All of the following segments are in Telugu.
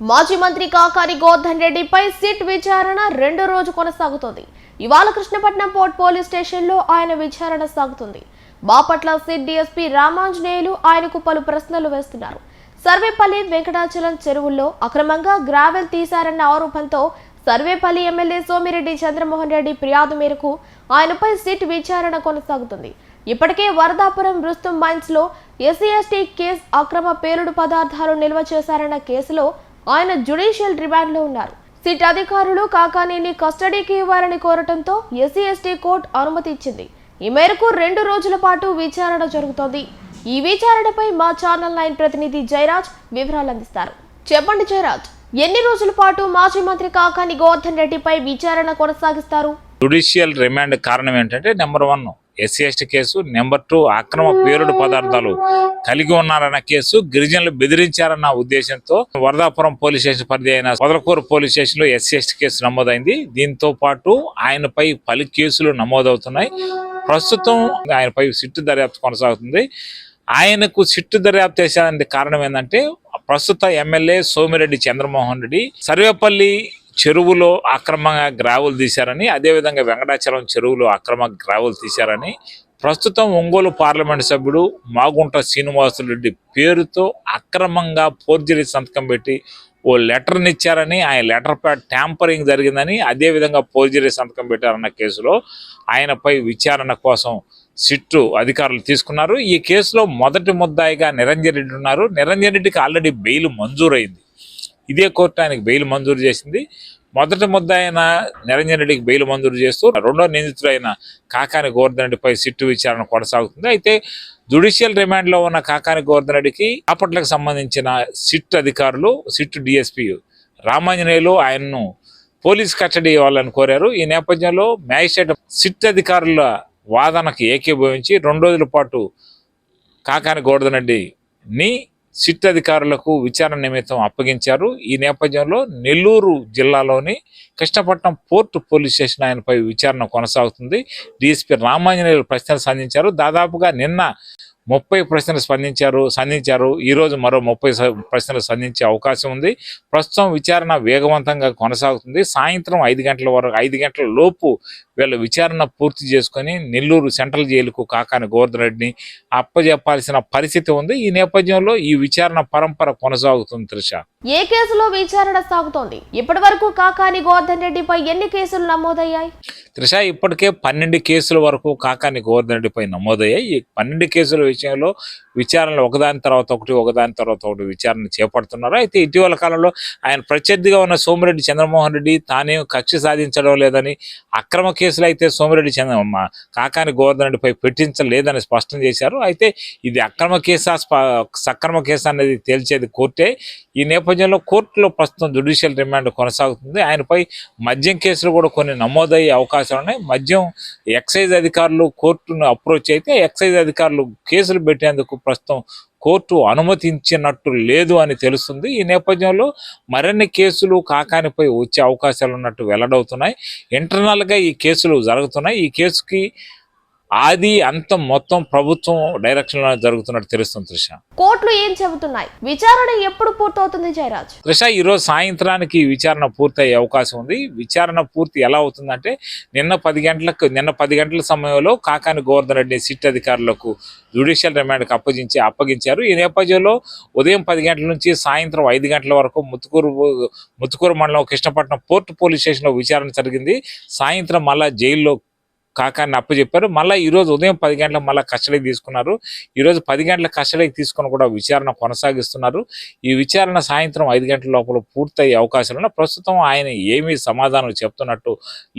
మాజీ మంత్రి కాకాని గోవర్ధన్ రెడ్డిపై సిట్ విచారణ రెండో రోజు కొనసాగుతోంది. ఇవాళ కృష్ణపట్నం పోర్ట్ పోలీస్ స్టేషన్లో ఆయన విచారణ సాగుతుంది. బాపట్ల సిట్ డీఎస్పీ రామాంజనేయులు ఆయనకు పలు ప్రశ్నలు వేస్తున్నారు. సర్వేపల్లి వెంకటాచలం చెరువుల్లో అక్రమంగా గ్రావెల్ తీశారన్న ఆరోపణతో సర్వేపల్లి ఎమ్మెల్యే సోమిరెడ్డి చంద్రమోహన్ రెడ్డి ఫిర్యాదు మేరకు ఆయనపై సిట్ విచారణ కొనసాగుతుంది. ఇప్పటికే వరదాపురం రుస్తుం మైన్స్ లో ఎస్సీ/ఎస్టీ కేసు అక్రమ పేలుడు పదార్థాలు నిల్వ చేశారన్న కేసులో ఆయన జ్యుడిషియల్ రిమాండ్లో ఉన్నారు. సిట్ అధికారులు కాకానీని కస్టడీకి ఇవ్వాలని కోరటంతో ఎస్సీ/ఎస్టీ కోర్టు అనుమతి ఇచ్చింది. ఈ మేరకు 2 రోజుల పాటు విచారణ జరుగుతోంది. ఈ విచారణపై మా ఛానల్ 9 ప్రతినిధి జయరాజ్ వివరాలు అందిస్తారు. చెప్పండి జయరాజ్, ఎన్ని రోజుల పాటు మాజీ మంత్రి కాకాని గోవర్ధన్ రెడ్డిపై విచారణ కొనసాగిస్తారు? జ్యుడిషియల్ రిమాండ్ కారణం ఏంటంటే నెంబర్ 1 ఎస్సీ/ఎస్టీ కేసు, నెంబర్ 2 అక్రమ పేలుడు పదార్థాలు కలిగి ఉన్నారన్న కేసు, గిరిజనులు బెదిరించారన్న ఉద్దేశంతో వరదాపురం పోలీస్ స్టేషన్ పరిధి అయిన పొదలకూరు పోలీస్ స్టేషన్ లో ఎస్సీ/ఎస్టీ కేసు నమోదైంది. దీంతో పాటు ఆయనపై పలు కేసులు నమోదవుతున్నాయి. ప్రస్తుతం ఆయనపై సిట్టు దర్యాప్తు కొనసాగుతుంది. ఆయనకు సిట్టు దర్యాప్తు చేసేందుకు కారణం ఏంటంటే ప్రస్తుత ఎమ్మెల్యే సోమిరెడ్డి చంద్రమోహన్ రెడ్డి సర్వేపల్లి చెరువులో అక్రమంగా గ్రావులు తీశారని, అదేవిధంగా వెంకటాచలం చెరువులో అక్రమ గ్రావులు తీశారని, ప్రస్తుతం ఒంగోలు పార్లమెంట్ సభ్యుడు మాగుంట శ్రీనివాసులరెడ్డి పేరుతో అక్రమంగా ఫోర్జరీ సంతకం పెట్టి ఓ లెటర్ని ఇచ్చారని, ఆయన లెటర్ ప్యాడ్ ట్యాంపరింగ్ జరిగిందని, అదేవిధంగా ఫోర్జరీ సంతకం పెట్టారన్న కేసులో ఆయనపై విచారణ కోసం సిట్టు అధికారులు తీసుకున్నారు. ఈ కేసులో మొదటి ముద్దాయిగా నిరంజన్ రెడ్డి ఉన్నారు. నిరంజన్ రెడ్డికి ఆల్రెడీ బెయిల్ మంజూరైంది. ఇదే కోర్టు ఆయనకు బెయిల్ మంజూరు చేసింది. మొదటి ముద్దాయిన నిరంజన్ రెడ్డికి బెయిల్ మంజూరు చేస్తూ రెండో నిందితుడైన కాకాని గోవర్ధన్ రెడ్డిపై సిట్టు విచారణ కొనసాగుతుంది. అయితే జ్యుడిషియల్ రిమాండ్లో ఉన్న కాకాని గోవర్ధన్ రెడ్డికి బాపట్లకు సంబంధించిన సిట్ అధికారులు, సిట్ డిఎస్పీ రామాంజనేయులు ఆయన్ను పోలీస్ కస్టడీ ఇవ్వాలని కోరారు. ఈ నేపథ్యంలో మ్యాజిస్ట్రేట్ సిట్ అధికారుల వాదనకు ఏకీభవించి 2 రోజుల పాటు కాకాని గోవర్ధన్ రెడ్డిని సిట్ అధికారులకు విచారణ నిమిత్తం అప్పగించారు. ఈ నేపథ్యంలో నెల్లూరు జిల్లాలోని కృష్ణపట్నం పోర్ట్ పోలీస్ స్టేషన్ ఆయనపై విచారణ కొనసాగుతుంది. డిఎస్పీ రామాంజనేయులు ప్రశ్నలు సంధించారు. దాదాపుగా నిన్న 30 ప్రశ్నలు సంధించారు. ఈరోజు మరో 30 ప్రశ్నలు సంధించే అవకాశం ఉంది. ప్రస్తుతం విచారణ వేగవంతంగా కొనసాగుతుంది. సాయంత్రం 5 గంటల లోపు వీళ్ళ విచారణ పూర్తి చేసుకొని నెల్లూరు సెంట్రల్ జైలుకు కాకాని గోవర్ధన్ రెడ్డిని అప్పజెప్పాల్సిన పరిస్థితి ఉంది. ఈ నేపథ్యంలో ఈ విచారణ పరంపర కొనసాగుతుంది. త్రిష, ఏ కేసులో విచారణ సాగుతోంది? ఇప్పటి వరకు కాకాని గోవర్ధన్ రెడ్డిపై ఎన్ని కేసులు నమోదయ్యాయి? త్రిష, ఇప్పటికే 12 కేసుల వరకు కాకాని గోవర్ధన్ రెడ్డిపై నమోదయ్యాయి. ఈ 12 కేసుల విషయంలో విచారణలు ఒకదాని తర్వాత ఒకటి విచారణ చేపడుతున్నారు. అయితే ఇటీవల కాలంలో ఆయన ప్రత్యర్థిగా ఉన్న సోమిరెడ్డి చంద్రమోహన్ రెడ్డి తానే కక్ష సాధించడం లేదని, అక్రమ కేసులు అయితే సోమిరెడ్డి కాకాని గోవర్ధన్ రెడ్డిపై పెట్టించలేదని స్పష్టం చేశారు. అయితే ఇది అక్రమ కేసా సక్రమ కేసు అనేది తేల్చేది కోర్టే. ఈ నేపథ్యంలో కోర్టులో ప్రస్తుతం జ్యుడిషియల్ రిమాండ్ కొనసాగుతుంది. ఆయనపై మద్యం కేసులు కూడా కొన్ని నమోదయ్యే అవకాశాలు ఉన్నాయి. మద్యం ఎక్సైజ్ అధికారులు కోర్టును అప్రోచ్ అయితే ఎక్సైజ్ అధికారులు కేసులు పెట్టేందుకు ప్రస్తుతం కోర్టు అనుమతించినట్టు లేదు అని తెలుస్తుంది. ఈ నేపథ్యంలో మరిన్ని కేసులు కాకానిపై వచ్చే అవకాశాలు ఉన్నట్టు వెల్లడవుతున్నాయి. ఇంటర్నల్గా ఈ కేసులు జరుగుతున్నాయి. ఈ కేసుకి ఆది అంతం మొత్తం ప్రభుత్వం డైరెక్షన్ లో జరుగుతున్నట్టు తెలుస్తుంది. త్రిష, కోర్టులు ఏం చెబుతున్నాయి? విచారణ ఎప్పుడు పూర్తవుతుంది జయరాజ్? త్రిష, ఈరోజు సాయంత్రానికి విచారణ పూర్తయ్యే అవకాశం ఉంది. విచారణ పూర్తి ఎలా అవుతుందంటే నిన్న 10 గంటల సమయంలో కాకాని గోవర్ధన్ రెడ్డి సిట్ అధికారులకు జ్యుడిషియల్ రిమాండ్కి అప్పగించారు. ఈ నేపథ్యంలో ఉదయం 10 గంటల నుంచి సాయంత్రం 5 గంటల వరకు ముత్తుకూరు మండలం కృష్ణపట్నం పోర్ట్ పోలీస్ స్టేషన్లో విచారణ జరిగింది. సాయంత్రం మళ్ళా జైల్లో కాకాన్ని అప్పచెప్పారు. మళ్ళీ ఈరోజు ఉదయం 10 గంటలకు మళ్ళీ కస్టడీకి తీసుకున్నారు. ఈరోజు 10 గంటల కస్టడీకి తీసుకొని కూడా విచారణ కొనసాగిస్తున్నారు. ఈ విచారణ సాయంత్రం 5 గంటల లోపల పూర్తయ్యే అవకాశాలు ఉన్నాయి. ప్రస్తుతం ఆయన ఏమీ సమాధానం చెప్తున్నట్టు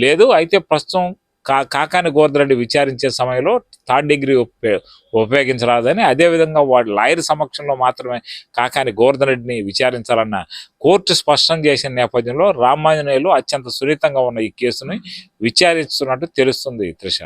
లేదు. అయితే ప్రస్తుతం కాకాని గోవర్ధన్ రెడ్డి విచారించే సమయంలో 3rd డిగ్రీ ఉపయోగించరాదని, అదేవిధంగా వాడి లాయర్ సమక్షంలో మాత్రమే కాకాని గోవర్ధన్ రెడ్డిని విచారించాలన్న కోర్టు స్పష్టం చేసిన నేపథ్యంలో రామాంజనేయులు అత్యంత సున్నితంగా ఉన్న ఈ కేసుని విచారిస్తున్నట్టు తెలుస్తుంది. త్రిష.